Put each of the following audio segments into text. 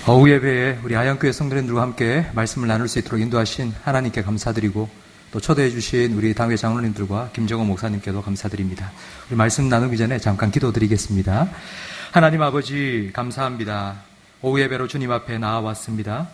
오후 예배에 우리 아양교회 성도님들과 함께 말씀을 나눌 수 있도록 인도하신 하나님께 감사드리고 또 초대해 주신 우리 당회 장로님들과 김정호 목사님께도 감사드립니다. 우리 말씀 나누기 전에 잠깐 기도드리겠습니다. 하나님 아버지 감사합니다. 오후 예배로 주님 앞에 나와왔습니다.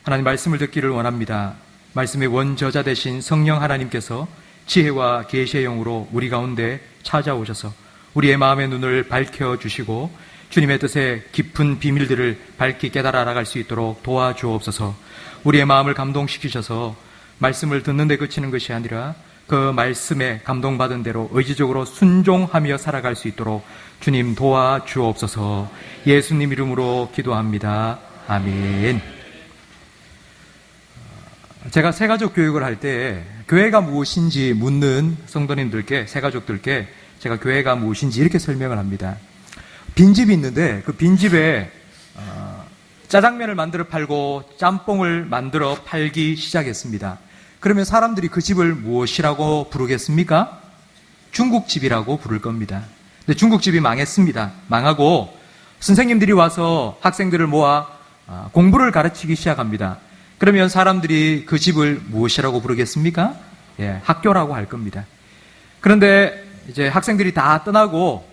하나님 말씀을 듣기를 원합니다. 말씀의 원저자 되신 성령 하나님께서 지혜와 계시의 영으로 우리 가운데 찾아오셔서 우리의 마음의 눈을 밝혀주시고 주님의 뜻의 깊은 비밀들을 밝히 깨달아 알아갈 수 있도록 도와주옵소서. 우리의 마음을 감동시키셔서 말씀을 듣는 데 그치는 것이 아니라 그 말씀에 감동받은 대로 의지적으로 순종하며 살아갈 수 있도록 주님 도와주옵소서. 예수님 이름으로 기도합니다. 아멘. 제가 새가족 교육을 할 때 교회가 무엇인지 묻는 성도님들께, 새가족들께 제가 교회가 무엇인지 이렇게 설명을 합니다. 빈집이 있는데 그 빈집에 짜장면을 만들어 팔고 짬뽕을 만들어 팔기 시작했습니다. 그러면 사람들이 그 집을 무엇이라고 부르겠습니까? 중국집이라고 부를 겁니다. 근데 중국집이 망했습니다. 망하고 선생님들이 와서 학생들을 모아 공부를 가르치기 시작합니다. 그러면 사람들이 그 집을 무엇이라고 부르겠습니까? 예, 학교라고 할 겁니다. 그런데 이제 학생들이 다 떠나고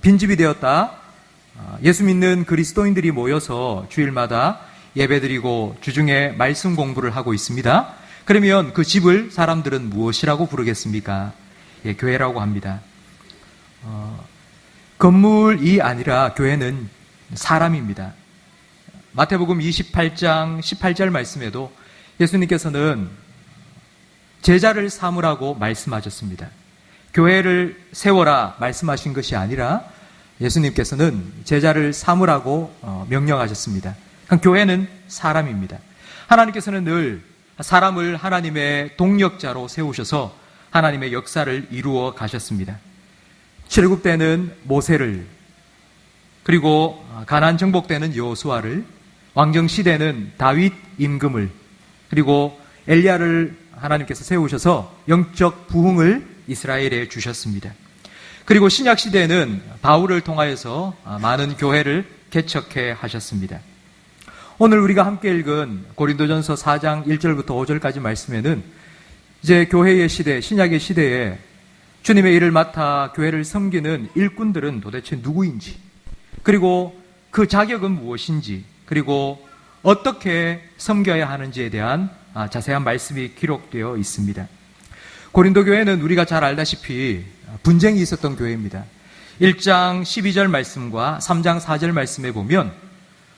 빈집이 되었다. 예수 믿는 그리스도인들이 모여서 주일마다 예배드리고 주중에 말씀 공부를 하고 있습니다. 그러면 그 집을 사람들은 무엇이라고 부르겠습니까? 예, 교회라고 합니다. 건물이 아니라 교회는 사람입니다. 마태복음 28장 18절 말씀에도 예수님께서는 제자를 삼으라고 말씀하셨습니다. 교회를 세워라 말씀하신 것이 아니라 예수님께서는 제자를 삼으라고 명령하셨습니다. 교회는 사람입니다. 하나님께서는 늘 사람을 하나님의 동력자로 세우셔서 하나님의 역사를 이루어 가셨습니다. 출애굽 때는 모세를, 그리고 가나안 정복 때는 여호수아를, 왕정 시대는 다윗 임금을, 그리고 엘리야를 하나님께서 세우셔서 영적 부흥을 이스라엘에 주셨습니다. 그리고 신약 시대에는 바울을 통하여서 많은 교회를 개척해 하셨습니다. 오늘 우리가 함께 읽은 고린도전서 4장 1절부터 5절까지 말씀에는 이제 교회의 시대, 신약의 시대에 주님의 일을 맡아 교회를 섬기는 일꾼들은 도대체 누구인지, 그리고 그 자격은 무엇인지, 그리고 어떻게 섬겨야 하는지에 대한 자세한 말씀이 기록되어 있습니다. 고린도 교회는 우리가 잘 알다시피 분쟁이 있었던 교회입니다. 1장 12절 말씀과 3장 4절 말씀에 보면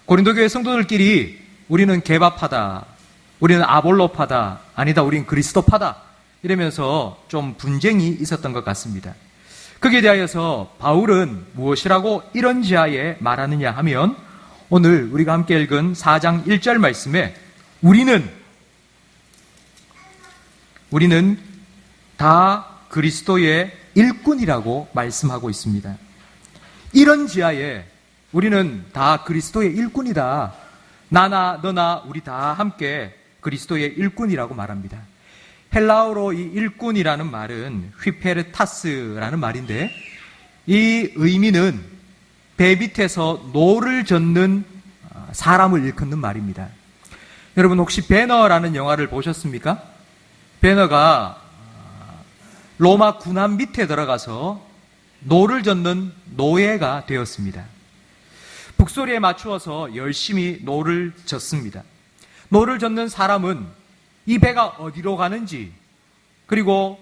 고린도 교회 성도들끼리 우리는 개바파다, 우리는 아볼로파다, 아니다 우리는 그리스도파다 이러면서 좀 분쟁이 있었던 것 같습니다. 거기에 대하여서 바울은 무엇이라고 이런지하에 말하느냐 하면 오늘 우리가 함께 읽은 4장 1절 말씀에 우리는 다 그리스도의 일꾼이라고 말씀하고 있습니다. 이런 지하에 우리는 다 그리스도의 일꾼이다. 나나 너나 우리 다 함께 그리스도의 일꾼이라고 말합니다. 헬라어로 이 일꾼이라는 말은 휘페르타스라는 말인데 이 의미는 배 밑에서 노를 젓는 사람을 일컫는 말입니다. 여러분 혹시 배너라는 영화를 보셨습니까? 배너가 로마 군함 밑에 들어가서 노를 젓는 노예가 되었습니다. 북소리에 맞추어서 열심히 노를 젓습니다. 노를 젓는 사람은 이 배가 어디로 가는지, 그리고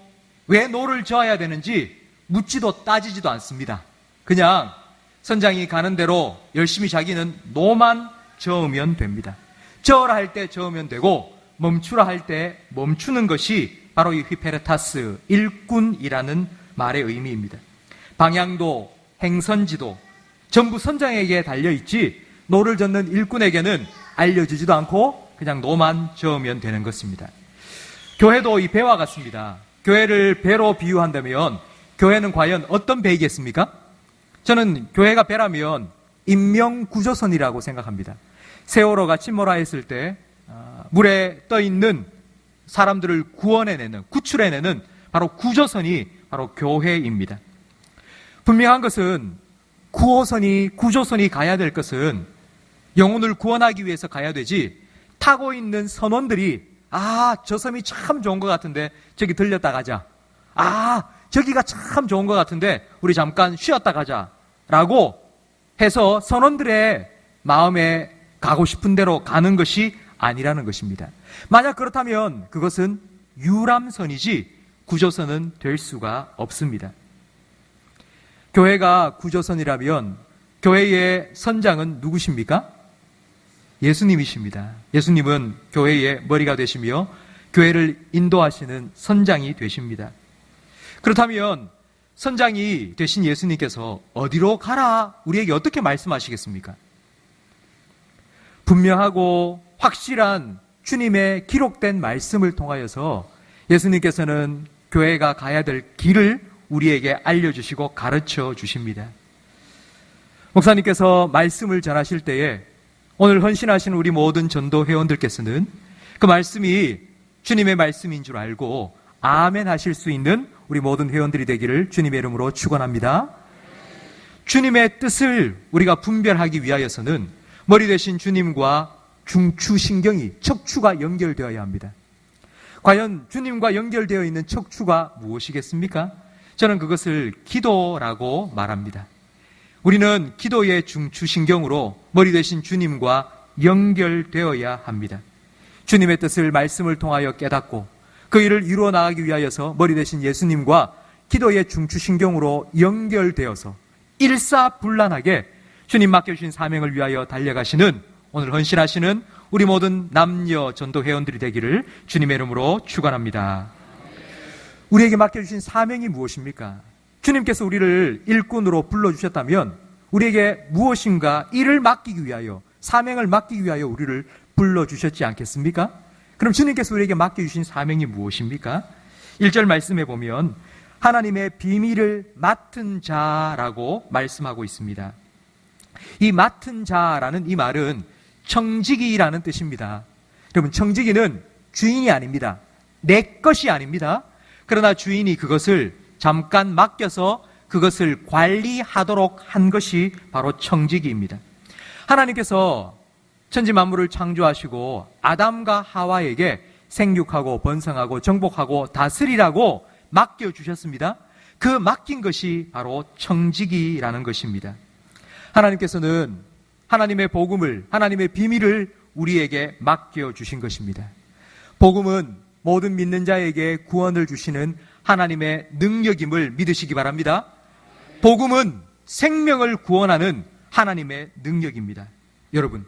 왜 노를 저어야 되는지 묻지도 따지지도 않습니다. 그냥 선장이 가는 대로 열심히 자기는 노만 저으면 됩니다. 저으라 할 때 저으면 되고 멈추라 할 때 멈추는 것이 바로 이 휘페르타스, 일꾼이라는 말의 의미입니다. 방향도 행선지도 전부 선장에게 달려있지 노를 젓는 일꾼에게는 알려주지도 않고 그냥 노만 저으면 되는 것입니다. 교회도 이 배와 같습니다. 교회를 배로 비유한다면 교회는 과연 어떤 배이겠습니까? 저는 교회가 배라면 인명구조선이라고 생각합니다. 세월호가 침몰하였을 때 물에 떠있는 사람들을 구원해내는, 구출해내는 바로 구조선이 바로 교회입니다. 분명한 것은 구조선이 가야 될 것은 영혼을 구원하기 위해서 가야 되지, 타고 있는 선원들이 저 섬이 참 좋은 것 같은데 저기 들렸다 가자. 저기가 참 좋은 것 같은데 우리 잠깐 쉬었다 가자. 라고 해서 선원들의 마음에 가고 싶은 대로 가는 것이 아니라는 것입니다. 만약 그렇다면 그것은 유람선이지 구조선은 될 수가 없습니다. 교회가 구조선이라면 교회의 선장은 누구십니까? 예수님이십니다. 예수님은 교회의 머리가 되시며 교회를 인도하시는 선장이 되십니다. 그렇다면 선장이 되신 예수님께서 어디로 가라 우리에게 어떻게 말씀하시겠습니까? 분명하고 확실한 주님의 기록된 말씀을 통하여서 예수님께서는 교회가 가야 될 길을 우리에게 알려주시고 가르쳐 주십니다. 목사님께서 말씀을 전하실 때에 오늘 헌신하신 우리 모든 전도 회원들께서는 그 말씀이 주님의 말씀인 줄 알고 아멘 하실 수 있는 우리 모든 회원들이 되기를 주님의 이름으로 축원합니다. 주님의 뜻을 우리가 분별하기 위하여서는 머리 되신 주님과 중추신경이, 척추가 연결되어야 합니다. 과연 주님과 연결되어 있는 척추가 무엇이겠습니까? 저는 그것을 기도라고 말합니다. 우리는 기도의 중추신경으로 머리 되신 주님과 연결되어야 합니다. 주님의 뜻을 말씀을 통하여 깨닫고 그 일을 이루어 나가기 위하여서 머리 되신 예수님과 기도의 중추신경으로 연결되어서 일사불란하게 주님 맡겨주신 사명을 위하여 달려가시는 오늘 헌신하시는 우리 모든 남녀 전도 회원들이 되기를 주님의 이름으로 축원합니다. 우리에게 맡겨주신 사명이 무엇입니까? 주님께서 우리를 일꾼으로 불러주셨다면 우리에게 무엇인가 일을 맡기기 위하여, 사명을 맡기기 위하여 우리를 불러주셨지 않겠습니까? 그럼 주님께서 우리에게 맡겨주신 사명이 무엇입니까? 1절 말씀해 보면 하나님의 비밀을 맡은 자라고 말씀하고 있습니다. 이 맡은 자라는 이 말은 청지기라는 뜻입니다. 여러분, 청지기는 주인이 아닙니다. 내 것이 아닙니다. 그러나 주인이 그것을 잠깐 맡겨서 그것을 관리하도록 한 것이 바로 청지기입니다. 하나님께서 천지 만물을 창조하시고 아담과 하와에게 생육하고 번성하고 정복하고 다스리라고 맡겨주셨습니다. 그 맡긴 것이 바로 청지기라는 것입니다. 하나님께서는 하나님의 복음을, 하나님의 비밀을 우리에게 맡겨주신 것입니다. 복음은 모든 믿는 자에게 구원을 주시는 하나님의 능력임을 믿으시기 바랍니다. 복음은 생명을 구원하는 하나님의 능력입니다. 여러분,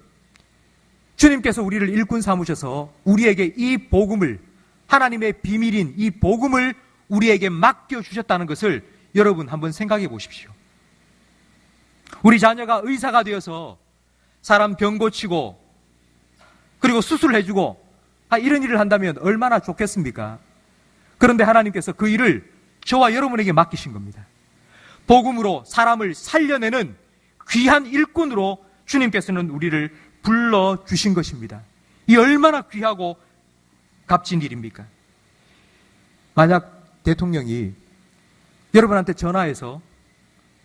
주님께서 우리를 일꾼 삼으셔서 우리에게 이 복음을, 하나님의 비밀인 이 복음을 우리에게 맡겨주셨다는 것을 여러분 한번 생각해 보십시오. 우리 자녀가 의사가 되어서 사람 병 고치고 그리고 수술해주고 이런 일을 한다면 얼마나 좋겠습니까? 그런데 하나님께서 그 일을 저와 여러분에게 맡기신 겁니다. 복음으로 사람을 살려내는 귀한 일꾼으로 주님께서는 우리를 불러주신 것입니다. 이 얼마나 귀하고 값진 일입니까? 만약 대통령이 여러분한테 전화해서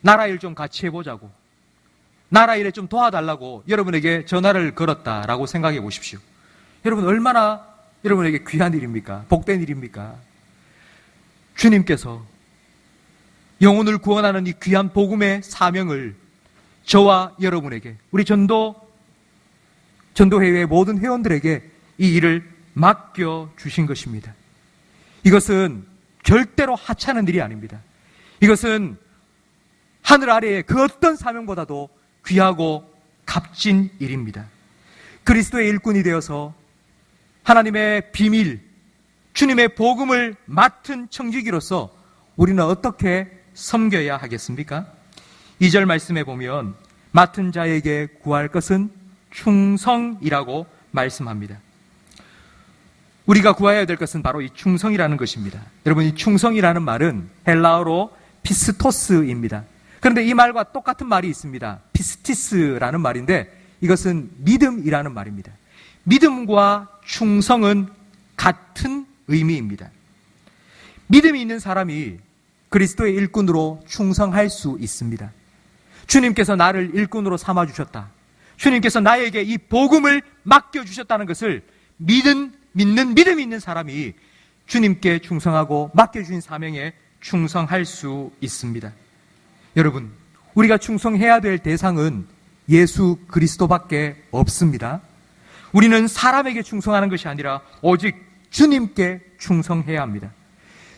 나라 일 좀 같이 해보자고, 나라 일에 좀 도와달라고 여러분에게 전화를 걸었다라고 생각해 보십시오. 여러분, 얼마나 여러분에게 귀한 일입니까? 복된 일입니까? 주님께서 영혼을 구원하는 이 귀한 복음의 사명을 저와 여러분에게, 우리 전도회의 모든 회원들에게 이 일을 맡겨주신 것입니다. 이것은 절대로 하찮은 일이 아닙니다. 이것은 하늘 아래의 그 어떤 사명보다도 귀하고 값진 일입니다. 그리스도의 일꾼이 되어서 하나님의 비밀, 주님의 복음을 맡은 청지기로서 우리는 어떻게 섬겨야 하겠습니까? 2절 말씀에 보면 맡은 자에게 구할 것은 충성이라고 말씀합니다. 우리가 구해야 될 것은 바로 이 충성이라는 것입니다. 여러분, 이 충성이라는 말은 헬라어로 피스토스입니다. 그런데 이 말과 똑같은 말이 있습니다. 피스티스라는 말인데 이것은 믿음이라는 말입니다. 믿음과 충성은 같은 의미입니다. 믿음이 있는 사람이 그리스도의 일꾼으로 충성할 수 있습니다. 주님께서 나를 일꾼으로 삼아주셨다. 주님께서 나에게 이 복음을 맡겨주셨다는 것을 믿는 믿음이 있는 사람이 주님께 충성하고 맡겨주신 사명에 충성할 수 있습니다. 여러분, 우리가 충성해야 될 대상은 예수 그리스도밖에 없습니다. 우리는 사람에게 충성하는 것이 아니라 오직 주님께 충성해야 합니다.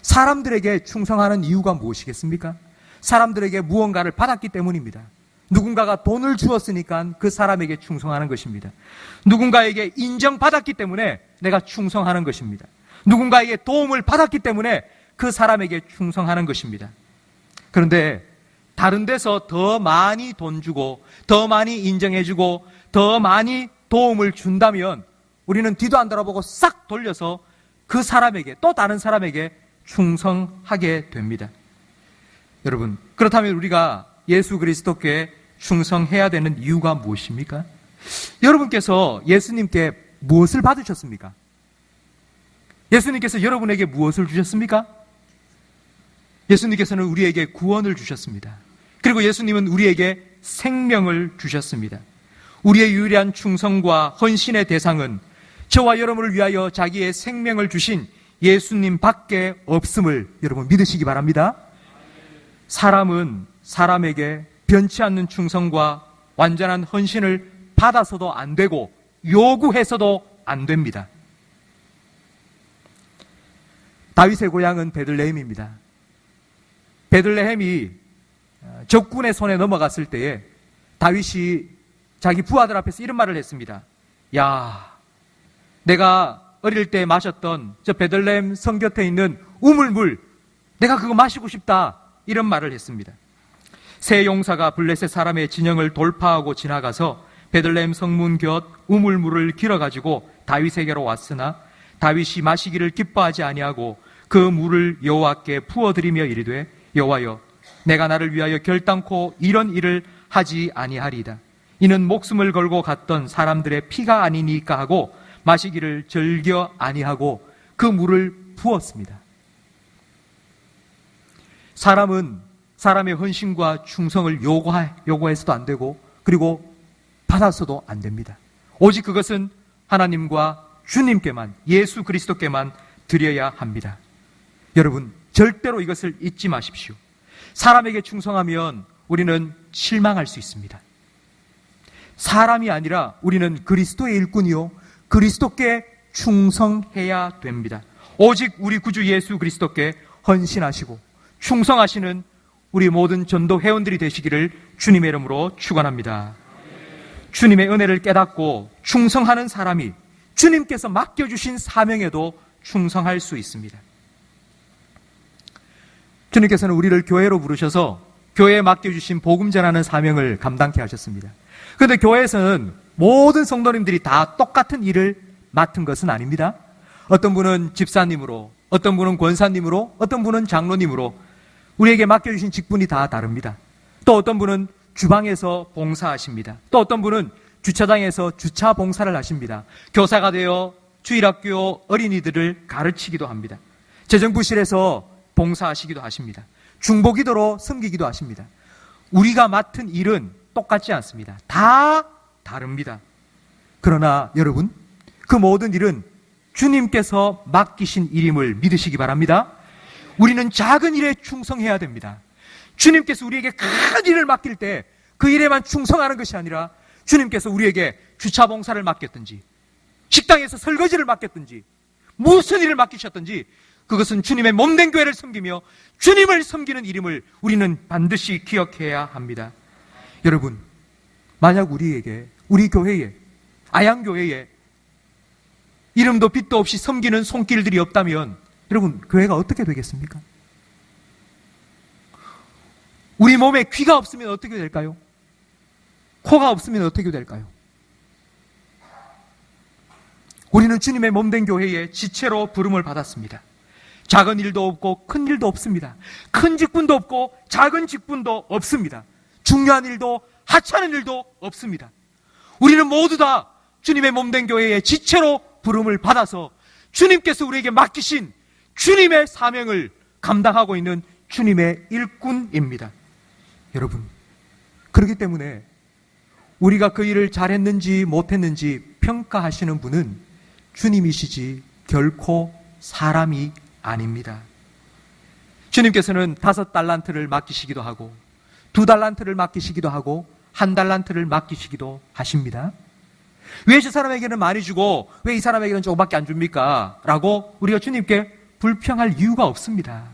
사람들에게 충성하는 이유가 무엇이겠습니까? 사람들에게 무언가를 받았기 때문입니다. 누군가가 돈을 주었으니까 그 사람에게 충성하는 것입니다. 누군가에게 인정받았기 때문에 내가 충성하는 것입니다. 누군가에게 도움을 받았기 때문에 그 사람에게 충성하는 것입니다. 그런데 다른 데서 더 많이 돈 주고 더 많이 인정해주고 더 많이 도움을 준다면 우리는 뒤도 안 돌아보고 싹 돌려서 그 사람에게, 또 다른 사람에게 충성하게 됩니다. 여러분, 그렇다면 우리가 예수 그리스도께 충성해야 되는 이유가 무엇입니까? 여러분께서 예수님께 무엇을 받으셨습니까? 예수님께서 여러분에게 무엇을 주셨습니까? 예수님께서는 우리에게 구원을 주셨습니다. 그리고 예수님은 우리에게 생명을 주셨습니다. 우리의 유일한 충성과 헌신의 대상은 저와 여러분을 위하여 자기의 생명을 주신 예수님 밖에 없음을 여러분 믿으시기 바랍니다. 사람은 사람에게 변치 않는 충성과 완전한 헌신을 받아서도 안 되고 요구해서도 안 됩니다. 다윗의 고향은 베들레헴입니다. 베들레헴이 적군의 손에 넘어갔을 때에 다윗이 자기 부하들 앞에서 이런 말을 했습니다. 야, 내가 어릴 때 마셨던 저 베들레헴 성 곁에 있는 우물물, 내가 그거 마시고 싶다, 이런 말을 했습니다. 세 용사가 블레셋 사람의 진영을 돌파하고 지나가서 베들레헴 성문 곁 우물물을 길어가지고 다윗에게로 왔으나 다윗이 마시기를 기뻐하지 아니하고 그 물을 여호와께 부어드리며 이르되 여호와여, 내가 나를 위하여 결단코 이런 일을 하지 아니하리이다. 이는 목숨을 걸고 갔던 사람들의 피가 아니니까 하고 마시기를 즐겨 아니하고 그 물을 부었습니다. 사람은 사람의 헌신과 충성을 요구해서도 안 되고 그리고 받아서도 안 됩니다. 오직 그것은 하나님과 주님께만, 예수 그리스도께만 드려야 합니다. 여러분, 절대로 이것을 잊지 마십시오. 사람에게 충성하면 우리는 실망할 수 있습니다. 사람이 아니라 우리는 그리스도의 일꾼이요 그리스도께 충성해야 됩니다. 오직 우리 구주 예수 그리스도께 헌신하시고 충성하시는 우리 모든 전도 회원들이 되시기를 주님의 이름으로 축원합니다. 주님의 은혜를 깨닫고 충성하는 사람이 주님께서 맡겨주신 사명에도 충성할 수 있습니다. 주님께서는 우리를 교회로 부르셔서 교회에 맡겨주신 복음 전하는 사명을 감당케 하셨습니다. 그런데 교회에서는 모든 성도님들이 다 똑같은 일을 맡은 것은 아닙니다. 어떤 분은 집사님으로, 어떤 분은 권사님으로, 어떤 분은 장로님으로 우리에게 맡겨주신 직분이 다 다릅니다. 또 어떤 분은 주방에서 봉사하십니다. 또 어떤 분은 주차장에서 주차 봉사를 하십니다. 교사가 되어 주일학교 어린이들을 가르치기도 합니다. 재정부실에서 봉사하시기도 하십니다. 중보기도로 섬기기도 하십니다. 우리가 맡은 일은 똑같지 않습니다. 다 다릅니다. 그러나 여러분, 그 모든 일은 주님께서 맡기신 일임을 믿으시기 바랍니다. 우리는 작은 일에 충성해야 됩니다. 주님께서 우리에게 큰 일을 맡길 때 그 일에만 충성하는 것이 아니라 주님께서 우리에게 주차 봉사를 맡겼든지 식당에서 설거지를 맡겼든지 무슨 일을 맡기셨든지 그것은 주님의 몸된 교회를 섬기며 주님을 섬기는 일임을 우리는 반드시 기억해야 합니다. 여러분, 만약 우리에게, 우리 교회에, 아양교회에 이름도 빛도 없이 섬기는 손길들이 없다면 여러분, 교회가 어떻게 되겠습니까? 우리 몸에 귀가 없으면 어떻게 될까요? 코가 없으면 어떻게 될까요? 우리는 주님의 몸된 교회에 지체로 부름을 받았습니다. 작은 일도 없고 큰 일도 없습니다. 큰 직분도 없고 작은 직분도 없습니다. 중요한 일도 하찮은 일도 없습니다. 우리는 모두 다 주님의 몸된 교회에 지체로 부름을 받아서 주님께서 우리에게 맡기신 주님의 사명을 감당하고 있는 주님의 일꾼입니다. 여러분, 그렇기 때문에 우리가 그 일을 잘했는지 못했는지 평가하시는 분은 주님이시지 결코 사람이 아닙니다. 주님께서는 5달란트를 맡기시기도 하고 2달란트를 맡기시기도 하고 1달란트를 맡기시기도 하십니다. 왜 저 사람에게는 많이 주고 왜 이 사람에게는 조금밖에 안 줍니까? 라고 우리가 주님께 불평할 이유가 없습니다.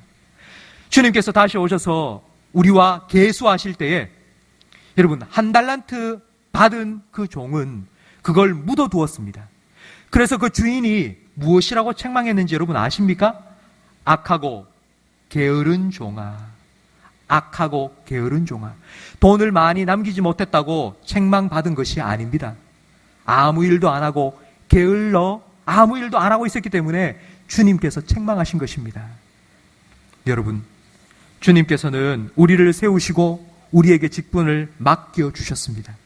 주님께서 다시 오셔서 우리와 계수하실 때에 여러분 1달란트 받은 그 종은 그걸 묻어두었습니다. 그래서 그 주인이 무엇이라고 책망했는지 여러분 아십니까? 악하고 게으른 종아, 악하고 게으른 종아. 돈을 많이 남기지 못했다고 책망받은 것이 아닙니다. 아무 일도 안 하고 게을러 아무 일도 안 하고 있었기 때문에 주님께서 책망하신 것입니다. 여러분, 주님께서는 우리를 세우시고 우리에게 직분을 맡겨주셨습니다.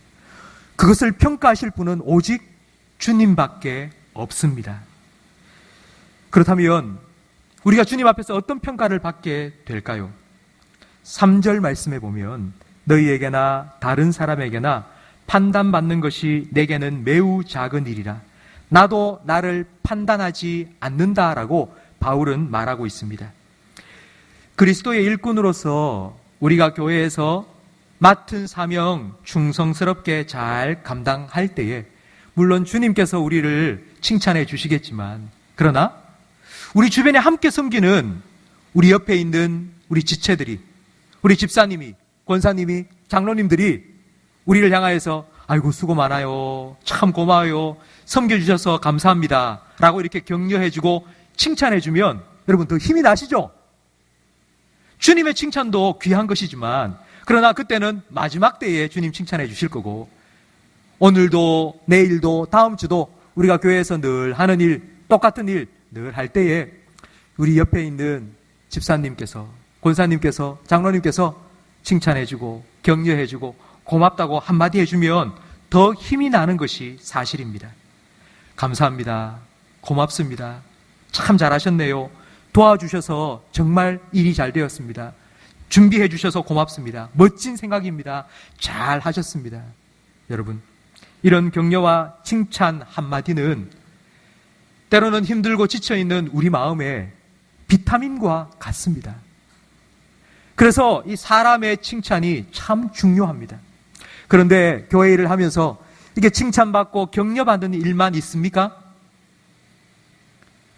그것을 평가하실 분은 오직 주님밖에 없습니다. 그렇다면 우리가 주님 앞에서 어떤 평가를 받게 될까요? 3절 말씀에 보면 너희에게나 다른 사람에게나 판단받는 것이 내게는 매우 작은 일이라 나도 나를 판단하지 않는다라고 바울은 말하고 있습니다. 그리스도의 일꾼으로서 우리가 교회에서 맡은 사명 충성스럽게 잘 감당할 때에 물론 주님께서 우리를 칭찬해 주시겠지만 그러나 우리 주변에 함께 섬기는 우리 옆에 있는 우리 지체들이 우리 집사님이 권사님이 장로님들이 우리를 향하여서 아이고 수고 많아요 참 고마워요 섬겨주셔서 감사합니다 라고 이렇게 격려해주고 칭찬해주면 여러분 더 힘이 나시죠? 주님의 칭찬도 귀한 것이지만 그러나 그때는 마지막 때에 주님 칭찬해 주실 거고 오늘도 내일도 다음 주도 우리가 교회에서 늘 하는 일 똑같은 일 늘 할 때에 우리 옆에 있는 집사님께서 권사님께서 장로님께서 칭찬해주고 격려해주고 고맙다고 한마디 해주면 더 힘이 나는 것이 사실입니다. 감사합니다. 고맙습니다. 참 잘하셨네요. 도와주셔서 정말 일이 잘 되었습니다. 준비해 주셔서 고맙습니다. 멋진 생각입니다. 잘 하셨습니다. 여러분, 이런 격려와 칭찬 한마디는 때로는 힘들고 지쳐있는 우리 마음에 비타민과 같습니다. 그래서 이 사람의 칭찬이 참 중요합니다. 그런데 교회 일을 하면서 이게 칭찬받고 격려받는 일만 있습니까?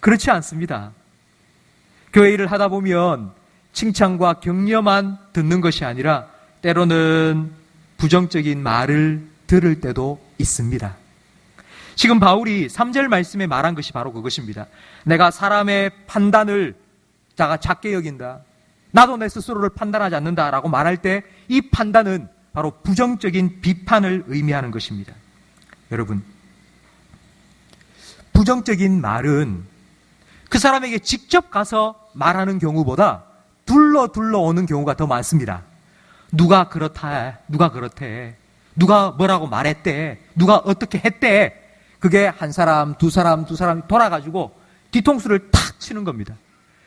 그렇지 않습니다. 교회 일을 하다 보면 칭찬과 격려만 듣는 것이 아니라 때로는 부정적인 말을 들을 때도 있습니다. 지금 바울이 3절 말씀에 말한 것이 바로 그것입니다. 내가 사람의 판단을 작게 여긴다. 나도 내 스스로를 판단하지 않는다라고 말할 때 이 판단은 바로 부정적인 비판을 의미하는 것입니다. 여러분, 부정적인 말은 그 사람에게 직접 가서 말하는 경우보다 둘러 오는 경우가 더 많습니다. 누가 그렇다, 누가 그렇대, 누가 뭐라고 말했대, 누가 어떻게 했대. 그게 한 사람, 두 사람 돌아가지고 뒤통수를 탁 치는 겁니다.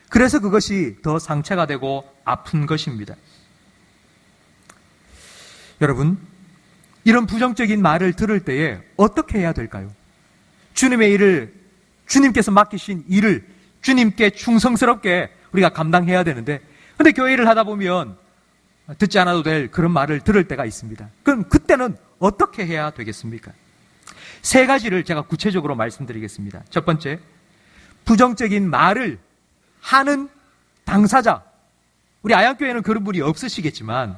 그래서 그것이 더 상처가 되고 아픈 것입니다. 여러분, 이런 부정적인 말을 들을 때에 어떻게 해야 될까요? 주님의 일을, 주님께서 맡기신 일을 주님께 충성스럽게 우리가 감당해야 되는데, 근데 교회 일을 하다 보면 듣지 않아도 될 그런 말을 들을 때가 있습니다. 그럼 그때는 어떻게 해야 되겠습니까? 3가지를 제가 구체적으로 말씀드리겠습니다. 첫 번째, 부정적인 말을 하는 당사자. 우리 아양교회는 그런 분이 없으시겠지만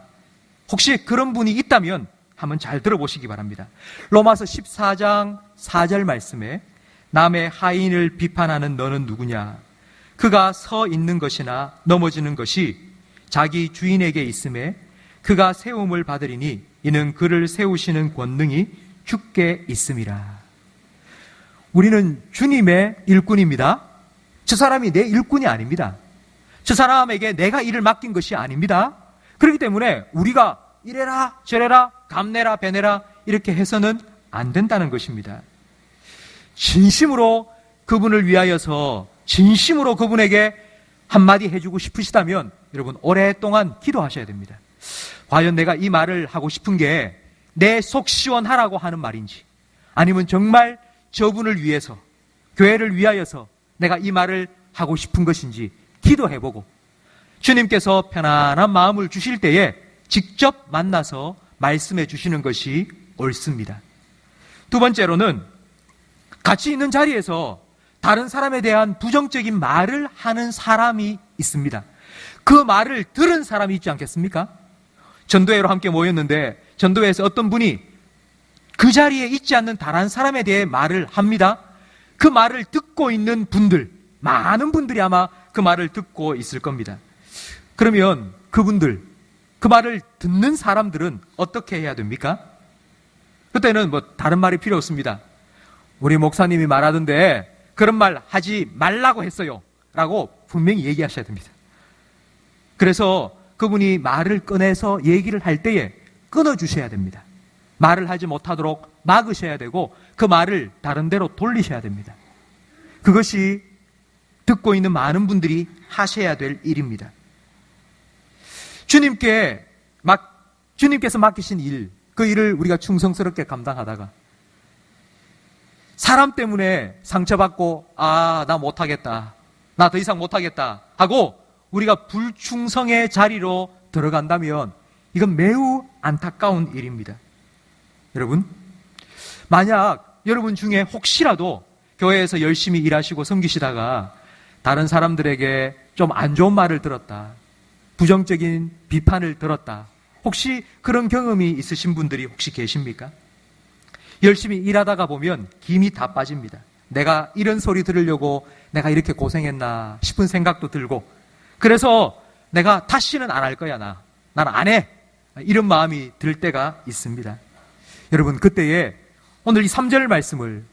혹시 그런 분이 있다면 한번 잘 들어보시기 바랍니다. 로마서 14장 4절 말씀에 남의 하인을 비판하는 너는 누구냐? 그가 서 있는 것이나 넘어지는 것이 자기 주인에게 있음에 그가 세움을 받으리니 이는 그를 세우시는 권능이 주께 있음이라. 우리는 주님의 일꾼입니다. 저 사람이 내 일꾼이 아닙니다. 저 사람에게 내가 일을 맡긴 것이 아닙니다. 그렇기 때문에 우리가 이래라 저래라 감내라 배내라 이렇게 해서는 안 된다는 것입니다. 진심으로 그분을 위하여서 진심으로 그분에게 한마디 해주고 싶으시다면 여러분 오랫동안 기도하셔야 됩니다. 과연 내가 이 말을 하고 싶은 게 내 속 시원하라고 하는 말인지, 아니면 정말 저분을 위해서, 교회를 위하여서 내가 이 말을 하고 싶은 것인지 기도해보고, 주님께서 편안한 마음을 주실 때에 직접 만나서 말씀해 주시는 것이 옳습니다. 두 번째로는 같이 있는 자리에서 다른 사람에 대한 부정적인 말을 하는 사람이 있습니다. 그 말을 들은 사람이 있지 않겠습니까? 전도회로 함께 모였는데 전도회에서 어떤 분이 그 자리에 있지 않는 다른 사람에 대해 말을 합니다. 그 말을 듣고 있는 분들, 많은 분들이 아마 그 말을 듣고 있을 겁니다. 그러면 그분들, 그 말을 듣는 사람들은 어떻게 해야 됩니까? 그때는 뭐 다른 말이 필요 없습니다. 우리 목사님이 말하던데 그런 말 하지 말라고 했어요 라고 분명히 얘기하셔야 됩니다. 그래서 그분이 말을 꺼내서 얘기를 할 때에 끊어주셔야 됩니다. 말을 하지 못하도록 막으셔야 되고 그 말을 다른 데로 돌리셔야 됩니다. 그것이 듣고 있는 많은 분들이 하셔야 될 일입니다. 주님께서 맡기신 일, 그 일을 우리가 충성스럽게 감당하다가 사람 때문에 상처받고 나 못하겠다, 나 더 이상 못하겠다 하고 우리가 불충성의 자리로 들어간다면 이건 매우 안타까운 일입니다. 여러분, 만약 여러분 중에 혹시라도 교회에서 열심히 일하시고 섬기시다가 다른 사람들에게 좀 안 좋은 말을 들었다, 부정적인 비판을 들었다, 혹시 그런 경험이 있으신 분들이 혹시 계십니까? 열심히 일하다가 보면 김이 다 빠집니다. 내가 이런 소리 들으려고 내가 이렇게 고생했나 싶은 생각도 들고, 그래서 내가 다시는 안 할 거야, 나는 안 해, 이런 마음이 들 때가 있습니다. 여러분, 그때에 오늘 이 3절 말씀을,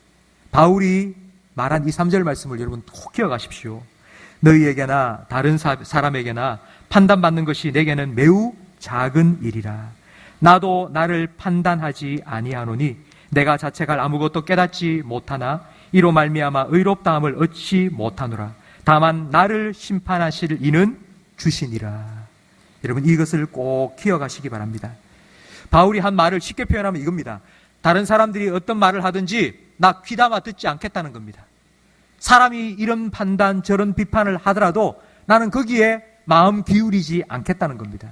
바울이 말한 이 3절 말씀을 여러분 꼭 기억하십시오. 너희에게나 다른 사람에게나 판단받는 것이 내게는 매우 작은 일이라. 나도 나를 판단하지 아니하노니 내가 자책할 아무것도 깨닫지 못하나 이로 말미암아 의롭다함을 얻지 못하노라. 다만 나를 심판하실 이는 주시니라. 여러분, 이것을 꼭 기억하시기 바랍니다. 바울이 한 말을 쉽게 표현하면 이겁니다. 다른 사람들이 어떤 말을 하든지 나 귀담아 듣지 않겠다는 겁니다. 사람이 이런 판단 저런 비판을 하더라도 나는 거기에 마음 기울이지 않겠다는 겁니다.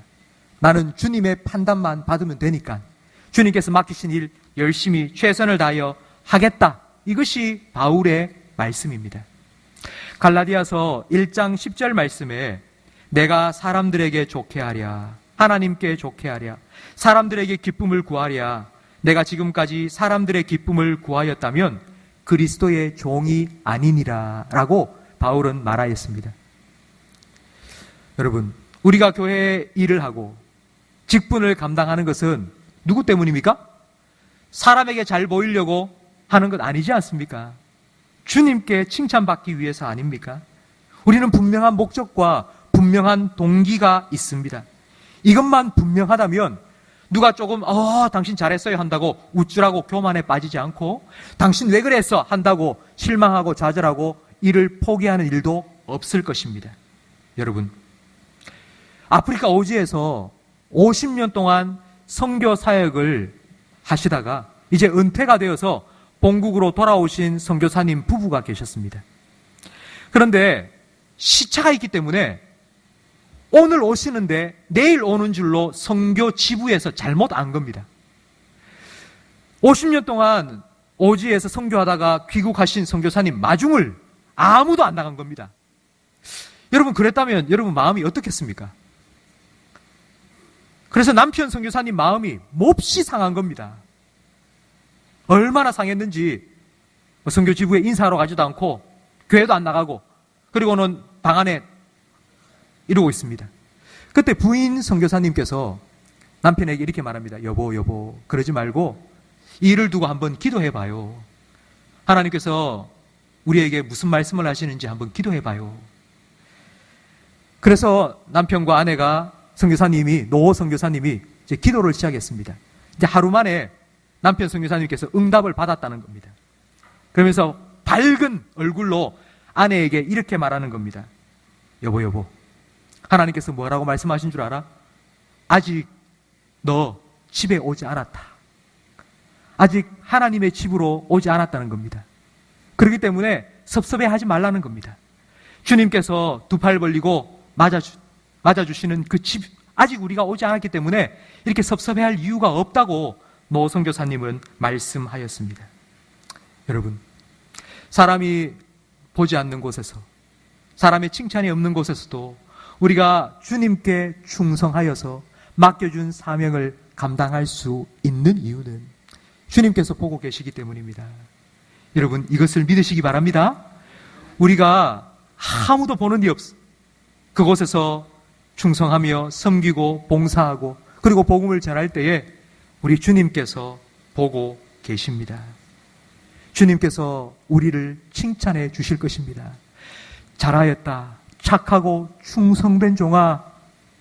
나는 주님의 판단만 받으면 되니까 주님께서 맡기신 일 열심히 최선을 다하여 하겠다. 이것이 바울의 말씀입니다. 갈라디아서 1장 10절 말씀에 내가 사람들에게 좋게 하랴, 하나님께 좋게 하랴, 사람들에게 기쁨을 구하랴, 내가 지금까지 사람들의 기쁨을 구하였다면 그리스도의 종이 아니니라 라고 바울은 말하였습니다. 여러분, 우리가 교회에 일을 하고 직분을 감당하는 것은 누구 때문입니까? 사람에게 잘 보이려고 하는 것 아니지 않습니까? 주님께 칭찬받기 위해서 아닙니까? 우리는 분명한 목적과 분명한 동기가 있습니다. 이것만 분명하다면 누가 조금 당신 잘했어요 한다고 우쭐하고 교만에 빠지지 않고, 당신 왜 그랬어 한다고 실망하고 좌절하고 일을 포기하는 일도 없을 것입니다. 여러분, 아프리카 오지에서 50년 동안 선교 사역을 하시다가 이제 은퇴가 되어서 본국으로 돌아오신 선교사님 부부가 계셨습니다. 그런데 시차가 있기 때문에 오늘 오시는데 내일 오는 줄로 선교 지부에서 잘못 안 겁니다. 50년 동안 오지에서 선교하다가 귀국하신 선교사님 마중을 아무도 안 나간 겁니다. 여러분, 그랬다면 여러분 마음이 어떻겠습니까? 그래서 남편 선교사님 마음이 몹시 상한 겁니다. 얼마나 상했는지 선교 지부에 인사하러 가지도 않고 교회도 안 나가고, 그리고는 방 안에 이러고 있습니다. 그때 부인 선교사님께서 남편에게 이렇게 말합니다. 여보, 그러지 말고 이 일을 두고 한번 기도해봐요. 하나님께서 우리에게 무슨 말씀을 하시는지 한번 기도해봐요. 그래서 남편과 아내가 노 선교사님이 이제 기도를 시작했습니다. 이제 하루 만에 남편 선교사님께서 응답을 받았다는 겁니다. 그러면서 밝은 얼굴로 아내에게 이렇게 말하는 겁니다. 여보, 하나님께서 뭐라고 말씀하신 줄 알아? 아직 너 집에 오지 않았다. 아직 하나님의 집으로 오지 않았다는 겁니다. 그렇기 때문에 섭섭해하지 말라는 겁니다. 주님께서 두 팔 벌리고 맞아주시는 그 집, 아직 우리가 오지 않았기 때문에 이렇게 섭섭해할 이유가 없다고 노 선교사님은 말씀하였습니다. 여러분, 사람이 보지 않는 곳에서, 사람의 칭찬이 없는 곳에서도 우리가 주님께 충성하여서 맡겨준 사명을 감당할 수 있는 이유는 주님께서 보고 계시기 때문입니다. 여러분, 이것을 믿으시기 바랍니다. 우리가 아무도 보는 데 없어. 그곳에서 충성하며 섬기고 봉사하고 그리고 복음을 전할 때에 우리 주님께서 보고 계십니다. 주님께서 우리를 칭찬해 주실 것입니다. 잘하였다. 착하고 충성된 종아,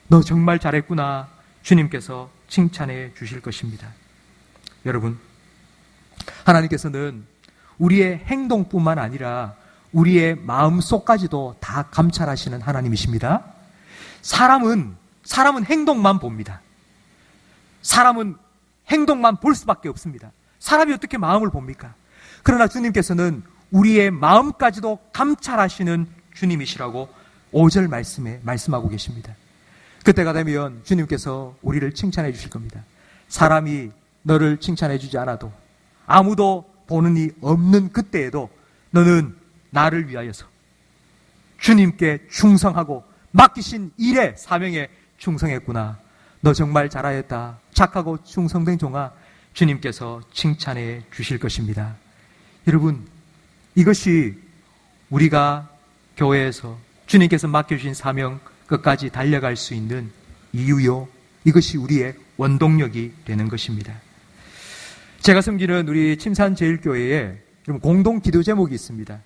너 정말 잘했구나. 주님께서 칭찬해 주실 것입니다. 여러분, 하나님께서는 우리의 행동뿐만 아니라 우리의 마음속까지도 다 감찰하시는 하나님이십니다. 사람은 행동만 봅니다. 사람은 행동만 볼 수밖에 없습니다. 사람이 어떻게 마음을 봅니까? 그러나 주님께서는 우리의 마음까지도 감찰하시는 주님이시라고 5절 말씀에 말씀하고 계십니다. 그때가 되면 주님께서 우리를 칭찬해 주실 겁니다. 사람이 너를 칭찬해 주지 않아도, 아무도 보는 이 없는 그때에도 너는 나를 위하여서 주님께 충성하고 맡기신 일에, 사명에 충성했구나. 너 정말 잘하였다. 착하고 충성된 종아. 주님께서 칭찬해 주실 것입니다. 여러분, 이것이 우리가 교회에서 주님께서 맡겨주신 사명 끝까지 달려갈 수 있는 이유요, 이것이 우리의 원동력이 되는 것입니다. 제가 섬기는 우리 침산제일교회에 공동 기도 제목이 있습니다.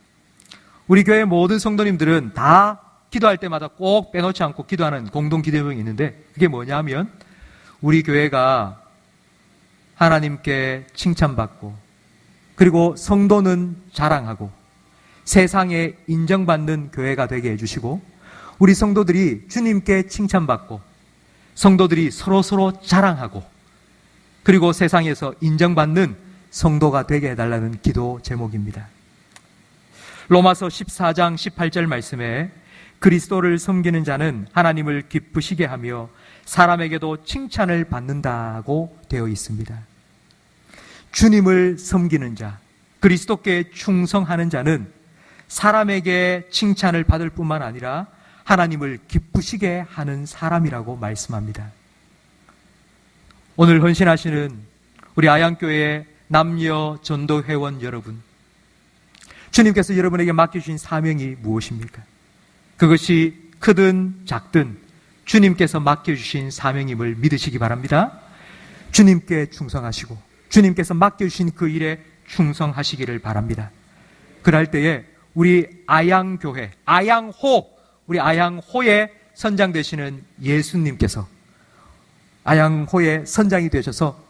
우리 교회 모든 성도님들은 다 기도할 때마다 꼭 빼놓지 않고 기도하는 공동 기도 제목이 있는데, 그게 뭐냐면 우리 교회가 하나님께 칭찬받고 그리고 성도는 자랑하고 세상에 인정받는 교회가 되게 해주시고, 우리 성도들이 주님께 칭찬받고 성도들이 서로 자랑하고 그리고 세상에서 인정받는 성도가 되게 해달라는 기도 제목입니다. 로마서 14장 18절 말씀에 그리스도를 섬기는 자는 하나님을 기쁘시게 하며 사람에게도 칭찬을 받는다고 되어 있습니다. 주님을 섬기는 자, 그리스도께 충성하는 자는 사람에게 칭찬을 받을 뿐만 아니라 하나님을 기쁘시게 하는 사람이라고 말씀합니다. 오늘 헌신하시는 우리 아양교회 남녀 전도 회원 여러분, 주님께서 여러분에게 맡겨주신 사명이 무엇입니까? 그것이 크든 작든 주님께서 맡겨주신 사명임을 믿으시기 바랍니다. 주님께 충성하시고 주님께서 맡겨주신 그 일에 충성하시기를 바랍니다. 그럴 때에 우리 아양교회, 우리 아양호의 선장 되시는 예수님께서 아양호의 선장이 되셔서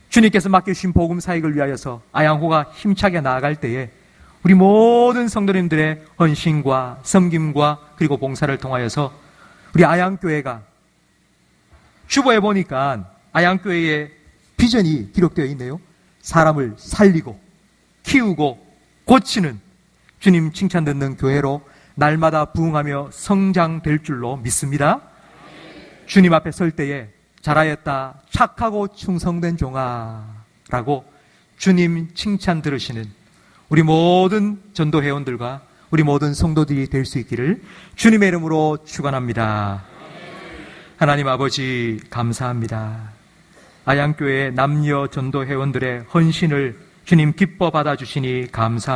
주님께서 맡겨주신 복음 사역을 위하여서 아양호가 힘차게 나아갈 때에 우리 모든 성도님들의 헌신과 섬김과 그리고 봉사를 통하여서 우리 아양교회가, 주보에 보니까 아양교회의 비전이 기록되어 있네요. 사람을 살리고 키우고 고치는 주님 칭찬 듣는 교회로 날마다 부흥하며 성장될 줄로 믿습니다. 주님 앞에 설 때에 잘하였다, 착하고 충성된 종아 라고 주님 칭찬 들으시는 우리 모든 전도 회원들과 우리 모든 성도들이 될 수 있기를 주님의 이름으로 축원합니다. 하나님 아버지, 감사합니다. 아양교회 남녀 전도 회원들의 헌신을 주님 기뻐 받아주시니 감사합니다.